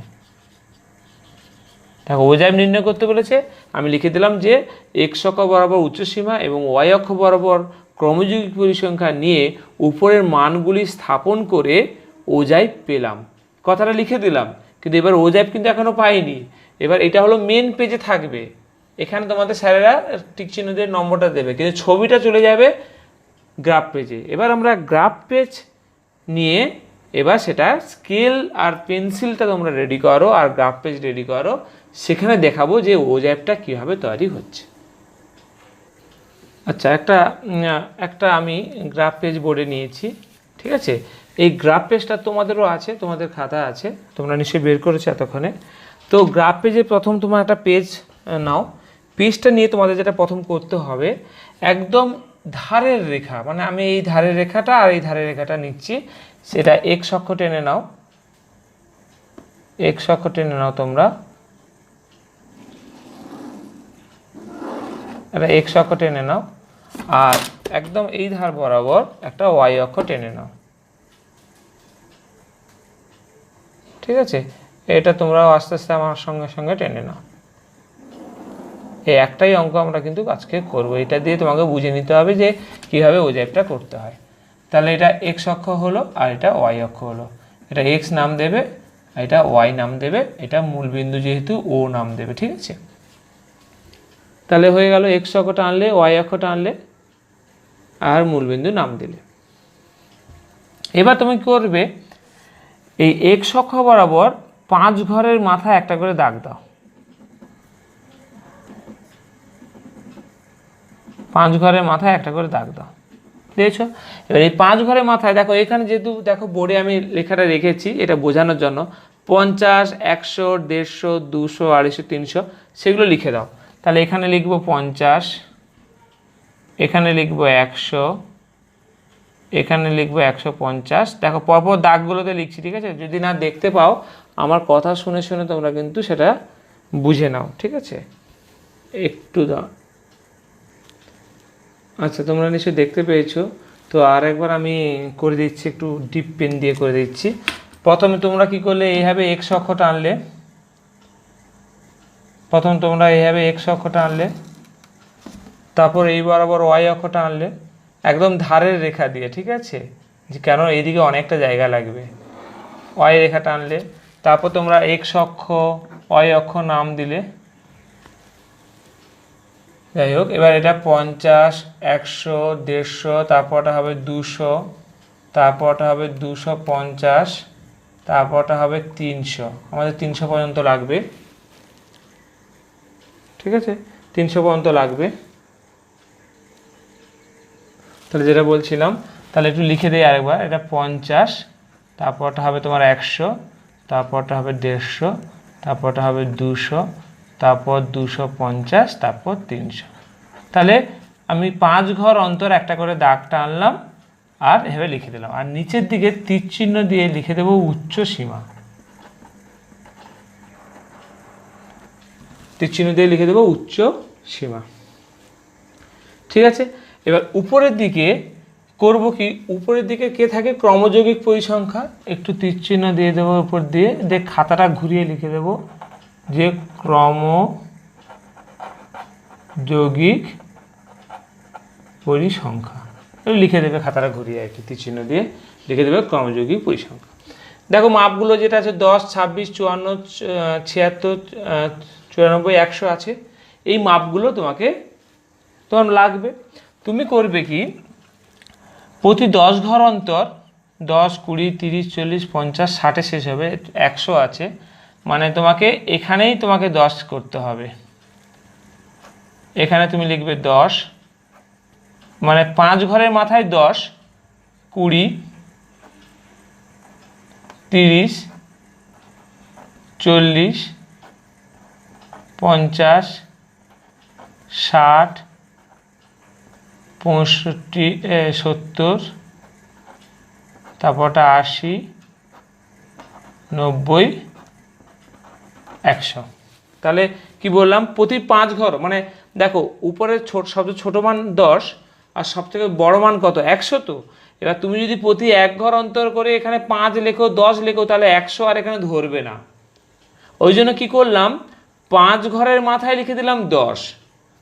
দেখো ওজাইভ নির্ণয় করতে বলেছে, আমি লিখে দিলাম যে এক্স অক্ষ বরাবর উচ্চসীমা এবং ওয়াই অক্ষ বরাবর ক্রমযৌগিক পরিসংখ্যা নিয়ে উপরের মানগুলি স্থাপন করে ওজাইভ পেলাম, কথাটা লিখে দিলাম। কিন্তু এবার ওজাইভ কিন্তু এখনো পাইনি, এবার এটা হলো মেন পেজে থাকবে, এখানে তোমাদের স্যারেরা টিক চিহ্ন দিয়ে নম্বরটা দেবে, কিন্তু ছবিটা চলে যাবে গ্রাফ পেজে। এবার আমরা গ্রাফ পেজ নিয়ে এবার সেটা স্কেল আর পেন্সিলটা তোমরা রেডি করো আর গ্রাফ পেজ রেডি করো, সেখানে দেখাবো যে ওজাইভটা কীভাবে তৈরি হচ্ছে। আচ্ছা, একটা আমি গ্রাফ পেজ বোর্ডে নিয়েছি, ঠিক আছে। এই গ্রাফ পেজটা তোমাদেরও আছে, তোমাদের খাতা আছে, তোমরা নিশ্চয়ই বের করেছো এতক্ষণে। তো গ্রাফ পেজে প্রথম তোমার একটা পেজ নাও, পেজটা নিয়ে তোমাদের যেটা প্রথম করতে হবে একদম ধারের রেখা, মানে আমি এই ধারের রেখাটা আর এই ধারের রেখাটা নিচ্ছি, সেটা এক্স অক্ষ টেনে নাও, এক্স অক্ষ টেনে নাও তোমরা, এটা এক্স অক্ষ টেনে নাও, আর একদম এই ধার বরাবর একটা ওয়াই অক্ষ টেনে নাও, ঠিক আছে। এটা তোমরাও আস্তে আস্তে আমার সঙ্গে সঙ্গে টেনে নাও। এই একটাই অঙ্ক আমরা কিন্তু আজকে করব, এটা দিয়ে তোমাকে বুঝে নিতে হবে যে কীভাবে ওজাইভটা করতে হয়। তাহলে এটা এক্স অক্ষ হলো আর এটা ওয়াই অক্ষ হলো, এটা এক্স নাম দেবে, এটা ওয়াই নাম দেবে, এটা মূলবিন্দু যেহেতু ও নাম দেবে, ঠিক আছে। তাহলে হয়ে গেল এক্স অক্ষটা আনলে, ওয়াই অক্ষটা আনলে আর মূলবিন্দু নাম দিলে। এবার তুমি কি করবে, এই এক্স অক্ষ বরাবর 5 ঘরের মাথায় একটা করে দাগ দাও, 5 ঘরের মাথায় একটা করে দাগ দাও, দিয়েছো। এবার এই 5 ঘরের মাথায় দেখো, এখানে যেহেতু দেখো বোর্ডে আমি লেখাটা রেখেছি এটা বোঝানোর জন্য, 50, 100, 150, 200, 250, 300 সেগুলো লিখে দাও। তাহলে এখানে লিখবো 50, এখানে লিখবো 100, এখানে লিখবো 150। দেখো পরপর দাগগুলোতে লিখছি, ঠিক আছে। যদি না দেখতে পাও আমার কথা শুনে শুনে তোমরা কিন্তু সেটা বুঝে নাও, ঠিক আছে। একটু দাও, আচ্ছা তোমরা নিশ্চয়ই দেখতে পেয়েছো। তো আর একবার আমি করে দিচ্ছি, একটু ডিপ পেন দিয়ে করে দিচ্ছি। প্রথমে তোমরা কি করলে, এইভাবে এক্স অক্ষটা আনলে, প্রথম তোমরা এইভাবে এক্স অক্ষটা আনলে, তারপর এই বরাবর ওয়াই অক্ষটা আনলে একদম ধারের রেখা দিয়ে, ঠিক আছে, যে কেন এইদিকে অনেকটা জায়গা লাগবে। ওয়াই রেখাটা আনলে, তারপর তোমরা এক্স অক্ষ ওয়াই অক্ষ নাম দিলে, যাই হোক। এবার এটা 50, 100, 150, তারপরটা হবে 200, তারপরটা হবে 250, তারপরটা হবে 300, আমাদের 300 পর্যন্ত লাগবে, ঠিক আছে, 300 পর্যন্ত লাগবে। তাহলে যেটা বলছিলাম, তাহলে একটু লিখে দিই আরেকবার, এটা 50, তারপরটা হবে তোমার 100, তারপরটা হবে 150, তারপরটা হবে 200, তারপর 250, তারপর 300। তাহলে আমি 5 ঘর অন্তর একটা করে দাগটা আনলাম আর এভাবে লিখে দিলাম, আর নিচের দিকে তীর চিহ্ন দিয়ে লিখে দেবো উচ্চ সীমা, তীর চিহ্ন দিয়ে লিখে দেবো উচ্চ সীমা, ঠিক আছে। এবার উপরের দিকে করব কি, উপরের দিকে কে থাকে, ক্রমযৌগিক পরিসংখ্যা, একটু তীর চিহ্ন দিয়ে দেবো উপর দিয়ে, দিয়ে খাতাটা ঘুরিয়ে লিখে দেবো যে ক্রমযৌগিক পরিসংখ্যা, লিখে দেবে খাতাটা ঘুরিয়ে, আর কি তীর চিহ্ন দিয়ে লিখে দেবে ক্রমযৌগিক পরিসংখ্যা। দেখো মাপগুলো যেটা আছে 10, 26, 54, 76, 94, 100 আছে, এই মাপগুলো তোমার লাগবে। তুমি করবে কি, প্রতি 10 ঘর অন্তর 10, 20, 30, 40, 50, 60 শেষ হবে, 100 আছে, মানে এখানেই তোমাকে 10 করতে হবে। এখানে তুমি লিখবে 10, মানে 5 ঘরের মাথায় 10, 20, 30, 40, 50, 60, 65, 70, তারপরটা 80, 90, 100। তাহলে কি বললাম, প্রতি 5 ঘর, মানে দেখো উপরে সবচেয়ে ছোট মান 10 আর সবথেকে বড় মান কত, 100। তো এবার তুমি যদি প্রতি 1 ঘর অন্তর করে এখানে 5 লেখো, 10 লেখো, তাহলে 100 আর এখানে ধরবে না। ওই জন্য কী করলাম, 5 ঘরের মাথায় লিখে দিলাম 10,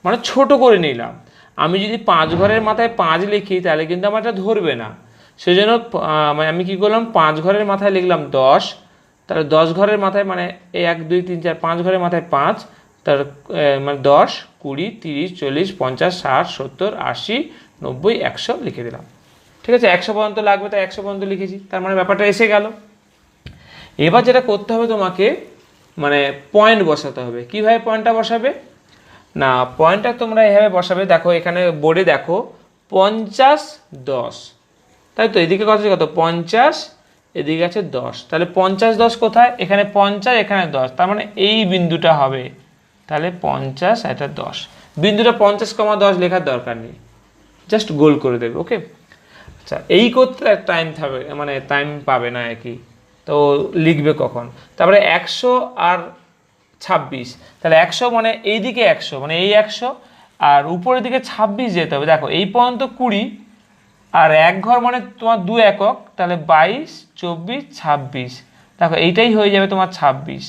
মানে ছোট করে নিলাম। আমি যদি 5 ঘরের মাথায় 5 লিখি তাহলে কিন্তু আমার এটা ধরবে না। সেই জন্য আমি কী করলাম, 5 ঘরের মাথায় লিখলাম 10, তাহলে 10 ঘরের মাথায় মানে 1, 2, 3, 4, 5 ঘরের মাথায় 5, তার মানে 10, 20, 30, 40, 50, 60, 70, 80, 90, 100 লিখে দিলাম। ঠিক আছে, 100 পর্যন্ত লাগবে, তাই 100 পর্যন্ত লিখেছি, তার মানে ব্যাপারটা এসে গেল। এবার যেটা করতে হবে তোমাকে, মানে পয়েন্ট বসাতে হবে। কীভাবে পয়েন্টটা বসাবে না, পয়েন্টটা তোমরা এভাবে বসাবে, দেখো এখানে বোর্ডে দেখো 50, 10, তাই তো, এদিকে কত আছে, কত 50, এদিকে আছে 10, তাহলে 50, 10 কোথায়, এখানে 50, এখানে 10, তার মানে এই বিন্দুটা হবে। তাহলে 50, এটা 10, বিন্দুটা 50, 10 লেখার দরকার নেই, জাস্ট গোল করে দেবে। ওকে, আচ্ছা, এই করতে টাইম থাকবে, মানে টাইম পাবে না একই, তো লিখবে কখন। তারপরে 100 আর 26, তাহলে 100 মানে এই দিকে 100, মানে এই 100, আর উপরের দিকে 26 যেতে হবে। দেখো এই পর্যন্ত 20, আর 1 ঘর মানে তোমার 2 একক, তাহলে 22, 24, 26, দেখো এইটাই হয়ে যাবে তোমার 26।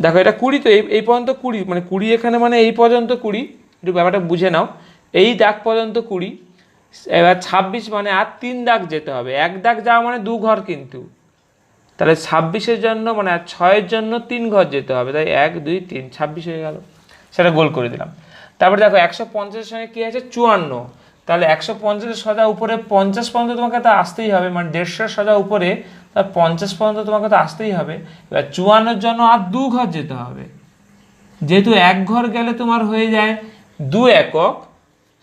দেখো এটা 20, তো এই পর্যন্ত 20, মানে 20 এখানে, মানে এই পর্যন্ত 20, একটু ব্যাপারটা বুঝে নাও, এই দাগ পর্যন্ত 20, এবার 26 মানে আর 3 দাগ যেতে হবে, 1 দাগ যাওয়া মানে 2 ঘর কিন্তু, তাহলে 26-এর জন্য মানে 6-এর জন্য 3 ঘর যেতে হবে, তাই 1, 2, 3, 26 হয়ে গেল, সেটা গোল করে দিলাম। তারপরে দেখো 150-এর সঙ্গে কী আছে, 54, তাহলে 150-এর সোজা উপরে 50 পর্যন্ত তোমাকে তো আসতেই হবে, মানে 150 সোজা উপরে, তার 50 পর্যন্ত তোমাকে তো আসতেই হবে। এবার 54-এর জন্য আর 2 ঘর যেতে হবে, যেহেতু 1 ঘর গেলে তোমার হয়ে যায় 2 একক,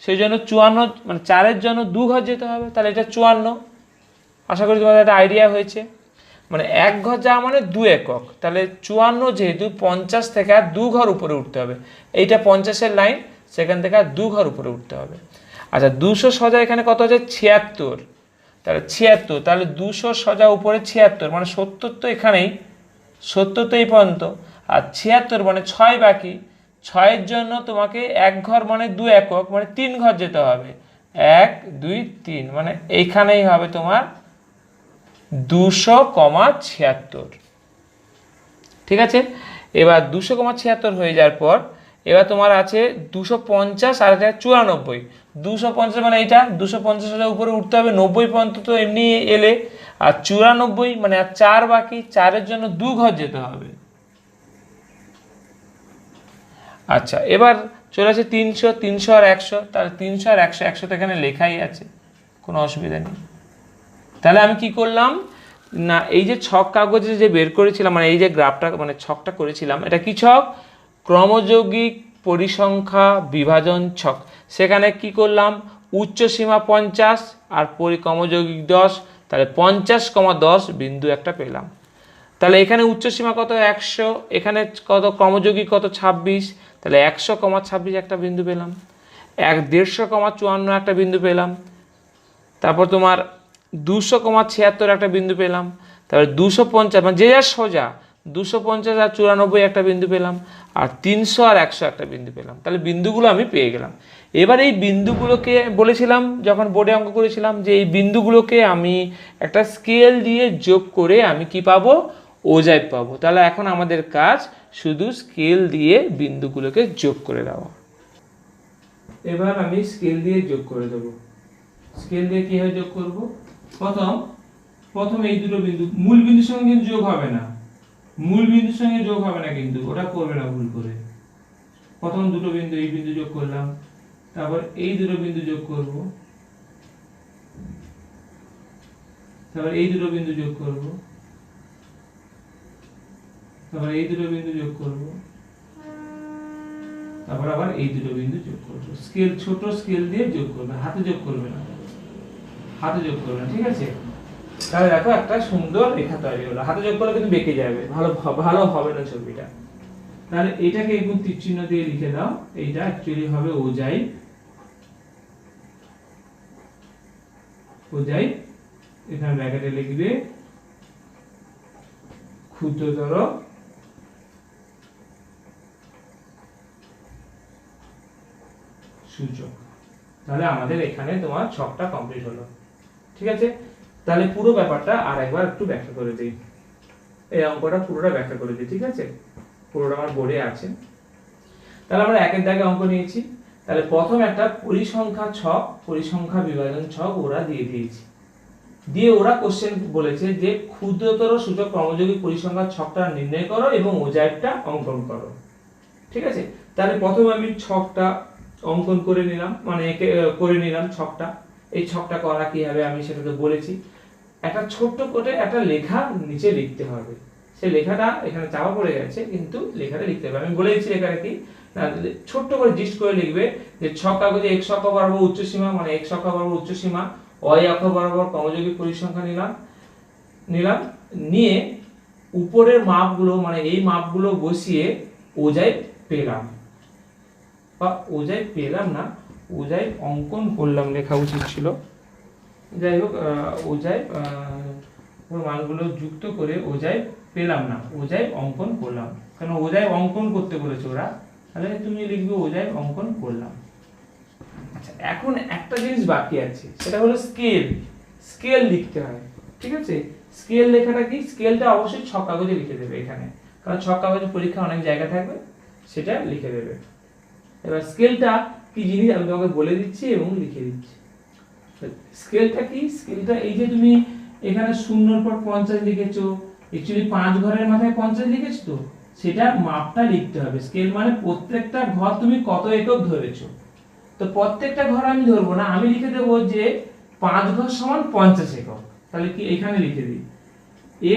সেই জন্য 54, মানে 4-এর জন্য 2 ঘর যেতে হবে, তাহলে এটা 54। আশা করি তোমাদের একটা আইডিয়া হয়েছে, মানে 1 ঘর যাওয়া মানে 2 একক, তাহলে 54 যেহেতু 50 থেকে আর 2 ঘর উপরে উঠতে হবে, এইটা 50-এর লাইন, সেখান থেকে আর 2 ঘর উপরে উঠতে হবে। আচ্ছা 200 সোজা এখানে কত আছে, 76, তাহলে 76, তাহলে 200 সোজা উপরে 76, মানে 70 তো এখানেই, 70 তো এই পর্যন্ত, আর 76 মানে 6 বাকি, 6-এর জন্য তোমাকে 1 ঘর মানে 2 একক, মানে 3 ঘর যেতে হবে, 1, 2, 3, মানে এইখানেই হবে তোমার 200,76। ঠিক আছে, এবার 200,76 হয়ে যাওয়ার পর এবার তোমার আছে 250 আর 94, 250 মানে এইটা, 250 উপরে উঠতে হবে, 90 পর্যন্ত তো এমনি এলে, আর 94 মানে আর 4 বাকি, 4-এর জন্য 2 ঘর যেতে হবে। আচ্ছা এবার চলে আসে 300, 300 আর 100, তাহলে 300 আর 100, 100 তো এখানে লেখাই আছে, কোনো অসুবিধা নেই। তাহলে আমি কি করলাম না, এই যে ছক কাগজে যে বের করেছিলাম, মানে এই যে গ্রাফটা, মানে ছকটা করেছিলাম, এটা কি ছক, ক্রমযৌগিক পরিসংখ্যা বিভাজন ছক। সেখানে কি করলাম, উচ্চ সীমা 50 আর ক্রমযৌগিক 10, তাহলে 50,10 বিন্দু একটা পেলাম। তাহলে এখানে উচ্চ সীমা কত, 100, এখানে কত ক্রমযৌগিক কত, 26, তাহলে 100,26 একটা বিন্দু পেলাম। 150,54 একটা বিন্দু পেলাম। তারপর তোমার 200,76 একটা বিন্দু পেলাম। তারপরে 250, মানে যে যার সোজা 250 আর 94 একটা বিন্দু পেলাম, আর 300 আর 100 একটা বিন্দু পেলাম। তাহলে বিন্দুগুলো আমি পেয়ে গেলাম। এবার এই বিন্দুগুলোকে বলেছিলাম যখন বোর্ডে অঙ্ক করেছিলাম, যে এই বিন্দুগুলোকে আমি একটা স্কেল দিয়ে যোগ করে আমি কি পাবো, ওজাইভ পাবো। তাহলে এখন আমাদের কাজ শুধু স্কেল দিয়ে বিন্দুগুলোকে যোগ করে দেওয়া। এবার আমি স্কেল দিয়ে যোগ করে দেবো। স্কেল দিয়ে কীভাবে যোগ করব, প্রথম প্রথম এই দুটো বিন্দু, মূল বিন্দুর সঙ্গে কিন্তু যোগ হবে না, মূল বিন্দুর সঙ্গে যোগ হবে না, কিন্তু ওটা করবে না ভুল করে। প্রথম দুটো বিন্দু, এই বিন্দু যোগ করলাম, তারপর এই দুটো বিন্দু যোগ করব, তারপর এই দুটো বিন্দু যোগ করব, তারপর এই দুটো বিন্দু যোগ করব, তারপর আবার এই দুটো বিন্দু যোগ করব। স্কেল, ছোট স্কেল দিয়ে যোগ করবে, হাতে যোগ করবে না, হাতে যোগ করবে না, ঠিক আছে? তাহলে দেখো একটা সুন্দর রেখা তৈরি হলো। হাতে যোগ করলে কিন্তু বেঁকে যাবে, ভালো হবে না ছবিটা। তাহলে এটাকে একটু তীর চিহ্ন দিয়ে লিখে দাও, এইটা অ্যাকচুয়ালি হবে ওজাই, ওজাই। এখানে ব্র্যাকেটে লিখবে ক্ষুদ্রতর সূচক। তাহলে আমাদের এখানে তোমার ছকটা কমপ্লিট হলো, ঠিক আছে? তাহলে পুরো ব্যাপারটা আর একবার একটু ব্যাখ্যা করে দিই, এই অঙ্কটা পুরোটা ব্যাখ্যা করে দিই, ঠিক আছে? পুরোটা আমার বোর্ডে আছে। তাহলে আমরা একের দাগে অঙ্ক নিয়েছি। তাহলে প্রথম একটা পরিসংখ্যা ছক, পরিসংখ্যা বিভাজন ছক ওরা দিয়ে দিয়েছি, দিয়ে ওরা কোশ্চেন বলেছে যে ক্ষুদ্রতর সূচক ক্রমযোগী পরিসংখ্যা ছকটা নির্ণয় করো এবং ওজাইবটা অঙ্কন করো, ঠিক আছে? তাহলে প্রথমে আমি ছকটা অঙ্কন করে নিলাম, মানে একে করে নিলাম ছকটা। এই ছকটা করা কি হবে আমি সেটা তো বলেছি। একটা ছোট্ট করে একটা লেখা নিচে লিখতে হবে, সেই লেখাটা এখানে চাপা পড়ে গেছে, কিন্তু লেখাটা লিখতে হবে। আমি বলে দিচ্ছি লেখাটা কি, ছোট্ট করে জিস্ট করে লিখবে যে ছক কাগজে x অক্ষ বরাবর উচ্চ সীমা, মানে x অক্ষ বরাবর উচ্চ সীমা, y অক্ষ বরাবর ক্রমযোগী পরিসংখ্যা নিলাম, নিয়ে উপরের মাপগুলো, মানে এই মাপগুলো বসিয়ে ওজাই পেলাম, বা ওজাই পেলাম না, ওজাই অঙ্কন করলাম লেখা উচিত ছিল। যাই হোক, ওজাই ওর মানগুলো যুক্ত করে ওজাই পেলাম না, ওজাই অঙ্কন করলাম। কেন ওজাই অঙ্কন করতে বলেছে ওরা, তাহলে তুমি লিখবে ওজাই অঙ্কন করলাম। আচ্ছা, এখন একটা জিনিস বাকি আছে, সেটা হলো স্কেল। স্কেল লিখতে হয়, ঠিক আছে? স্কেল লেখাটা কি, স্কেলটা অবশ্যই ছক কাগজে লিখে দেবে এখানে, কারণ ছক কাগজে পরীক্ষা অনেক জায়গা থাকবে, সেটা লিখে দেবে। এবার স্কেলটা কি জিনিস আমি তোমাকে বলে দিচ্ছি এবং লিখে দিচ্ছি। স্কেলটা কি, স্কেলটা এই যে তুমি এখানে 0 পর 50 লিখেছো, অ্যাকচুয়ালি 5 ঘরের মাথায় 50 লিখেছো, তো সেটা মাপটা লিখতে হবে। স্কেল মানে প্রত্যেকটা ঘর তুমি কত একক ধরেছো, তো প্রত্যেকটা ঘর আমি ধরবো না, আমি লিখে দেবো যে 5 ঘর সমান 50 একক। তাহলে কি এখানে লিখে দিই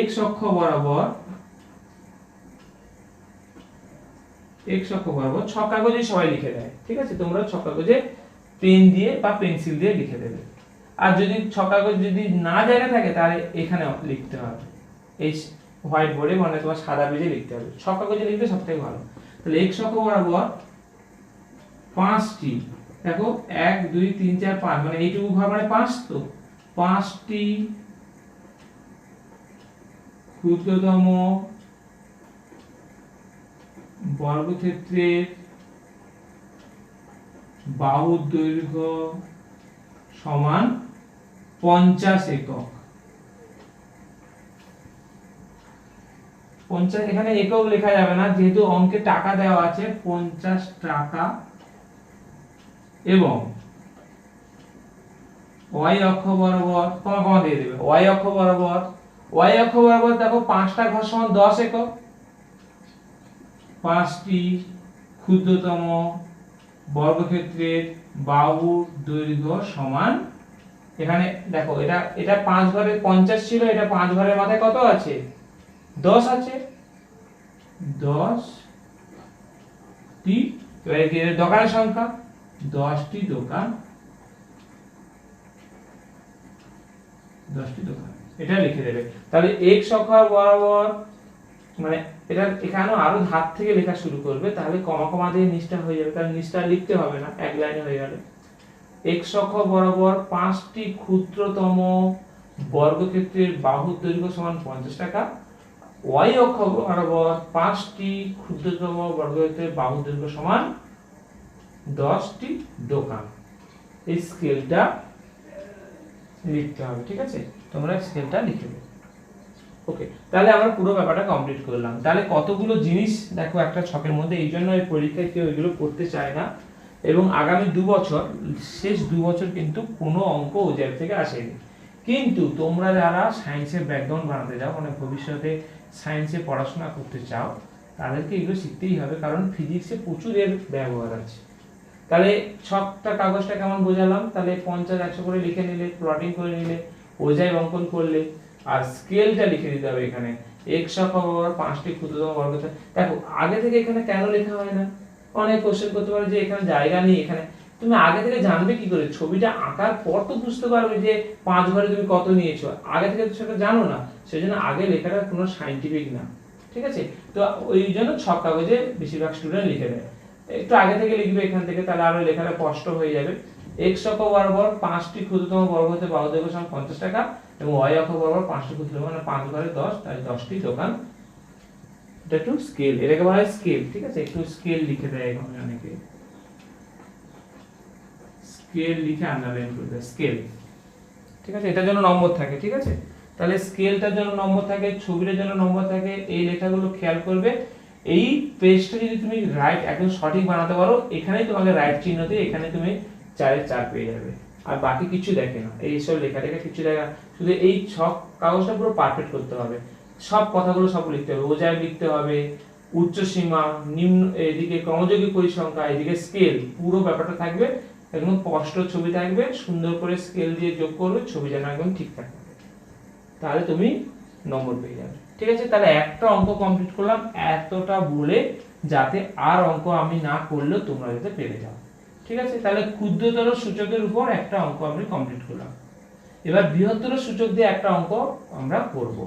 x অক্ষ বরাবর, x অক্ষ বরাবর, ছক কাগজে সবাই লিখে দেয়, ঠিক আছে? তোমরা ছক কাগজে পেন দিয়ে বা পেন্সিল দিয়ে লিখে দেবে। আর যদি ছক কাগজ যদি না জায়গা থাকে তাহলে এখানে লিখতে হবে, এই হোয়াইট বোর্ডে, মানে তোমার সাদা পেজে লিখতে হবে। ছক কাগজে লিখলে সবথেকে ভালো। তাহলে x অক্ষ বরাবর 5টি, দেখো 1 2 3 4 5, মানে এইটুকু ঘর মানে 5, তো 5টি ক্ষুদ্রতম বর্গক্ষেত্রের বাহুর দৈর্ঘ্য সমান 50 একক। 50, এখানে একক লেখা যাবে না যেহেতু অঙ্কে টাকা দেওয়া আছে, 50 টাকা। এবং y অক্ষ বরাবর কমা দিয়ে দেবে, y অক্ষ বরাবর, y অক্ষ বরাবর দেখো 5টা ঘর সমান 10 একক। 5টি ক্ষুদ্রতম বর্গক্ষেত্রের বাহুর দৈর্ঘ্য সমান, এখানে দেখো এটা 5 ঘরে 50 ছিল, এটা 5 ঘরের মাথায় কত আছে, 10 আছে, 10টি। এবারে কি দোকানের সংখ্যা, 10টি দোকান, 10টি দোকান, এটা লিখে দেবে। তাহলে x অক্ষ বরাবর, মানে এটা এখানে আরো ধার থেকে লেখা শুরু করবে, তাহলে কমা কমা দিয়ে নিচটা হয়ে যাবে, কারণ নিচটা লিখতে হবে না, এক লাইনে হয়ে গেল। x অক্ষ বরাবর 5টি ক্ষুদ্রতম বর্গক্ষেত্রের বাহুর দৈর্ঘ্য সমান 50 টাকা, y অক্ষ বরাবর 5টি ক্ষুদ্রতম বর্গক্ষেত্রের বাহুর দৈর্ঘ্য সমান 10টি দোকান। এই স্কেলটা লিখতে হবে, ঠিক আছে? তোমরা স্কেলটা লিখে দেবে। ওকে, তাহলে আমরা পুরো ব্যাপারটা কমপ্লিট করলাম। তাহলে কতগুলো জিনিস দেখো একটা ছকের মধ্যে, এই জন্য এই পরীক্ষায় কেউ এগুলো করতে চায় না। এবং আগামী 2 বছর, শেষ 2 বছর কিন্তু কোনো অঙ্ক ওজাইব থেকে আসেনি, কিন্তু তোমরা যারা সায়েন্সের ব্যাকগ্রাউন্ড বানাতে যাও, মানে ভবিষ্যতে সায়েন্সে পড়াশোনা করতে চাও, তাদেরকে এগুলো শিখতেই হবে, কারণ ফিজিক্সে প্রচুর এর ব্যবহার আছে। তাহলে ছকটা কাগজটা কেমন বোঝালাম, তাহলে 50-100 করে লিখে নিলে, প্লটিং করে নিলে, ওজাইভ অঙ্কন করলে, আর স্কেলটা লিখে দিতে হবে এখানে, x অক্ষ বরাবর 5টি ক্ষুদ্রতম বর্গক্ষেত্র। দেখো আগে থেকে এখানে কেন লেখা হয় না, অনেক কোশ্চেন করতে পারে যে এখানে জায়গা নেই, এখানে তুমি আগে থেকে জানবে কি করে, ছবিটা আঁকার পর তো বুঝতে পারবে যে 5 ঘরে তুমি কত নিয়েছো, আগে থেকে তো সেটা জানো না, সেজন্য আগে লেখাটা কোনো সাইন্টিফিক না, ঠিক আছে। তো ওই জন্য ছক কাগজে বেশিরভাগ স্টুডেন্ট লিখে দেয়, একটু আগে থেকে লিখবে এখান থেকে, তাহলে আরো লেখাটা স্পষ্ট হয়ে যাবে। x অক্ষ বরাবর 5টি ক্ষুদ্রতম বর্গ হতে বাহু দৈর্ঘ্য সমান 50 টাকা, এবং y অক্ষ বরাবর 5টি ক্ষুদ্রতম, মানে 5 ঘরে 10, তাই 10টি দোকান। এটা একটু স্কেল, এটাকে বলা হয় স্কেল, ঠিক আছে। একটু স্কেল লিখে দেয় এখানে অনেকে, স্কেল লিখে আন্ডারলাইন করে দেয়, স্কেল, ঠিক আছে। এটার জন্য নম্বর থাকে, ঠিক আছে। তাহলে স্কেলটার জন্য নম্বর থাকে, ছবিটার জন্য নম্বর থাকে, এই লেখাগুলো খেয়াল করবে। এই পেজটা যদি তুমি রাইট একদম সঠিক বানাতে পারো, এখানেই তোমাকে রাইট চিহ্ন দিয়ে এখানে তুমি 4-এর 4 পেয়ে যাবে, আর বাকি কিছু দেখে না, এই সব লেখা টেখা কিছু দেখা, শুধু এই ছক কাগজটা পুরো পারফেক্ট করতে হবে, সব কথাগুলো সব লিখতে হবে, ওজাইভ লিখতে হবে, উচ্চ সীমা, নিম্ন, এদিকে ক্রমযোগী পরিসংখ্যা, এদিকে স্কেল, পুরো ব্যাপারটা থাকবে, একদম স্পষ্ট ছবি থাকবে, সুন্দর করে স্কেল দিয়ে যোগ করবে, ছবি যেন একদম ঠিকঠাক থাকে, তাহলে তুমি নম্বর পেয়ে যাবে, ঠিক আছে। তাহলে একটা অঙ্ক কমপ্লিট করলাম, এতটা বলে যাতে আর অঙ্ক আমি না করলেও তোমরা যাতে পেরে যাও, ঠিক আছে। তাহলে ক্ষুদ্রতর সূচকের উপর একটা অঙ্ক আমি কমপ্লিট করলাম, এবার বৃহত্তর সূচক দিয়ে একটা অঙ্ক আমরা করব।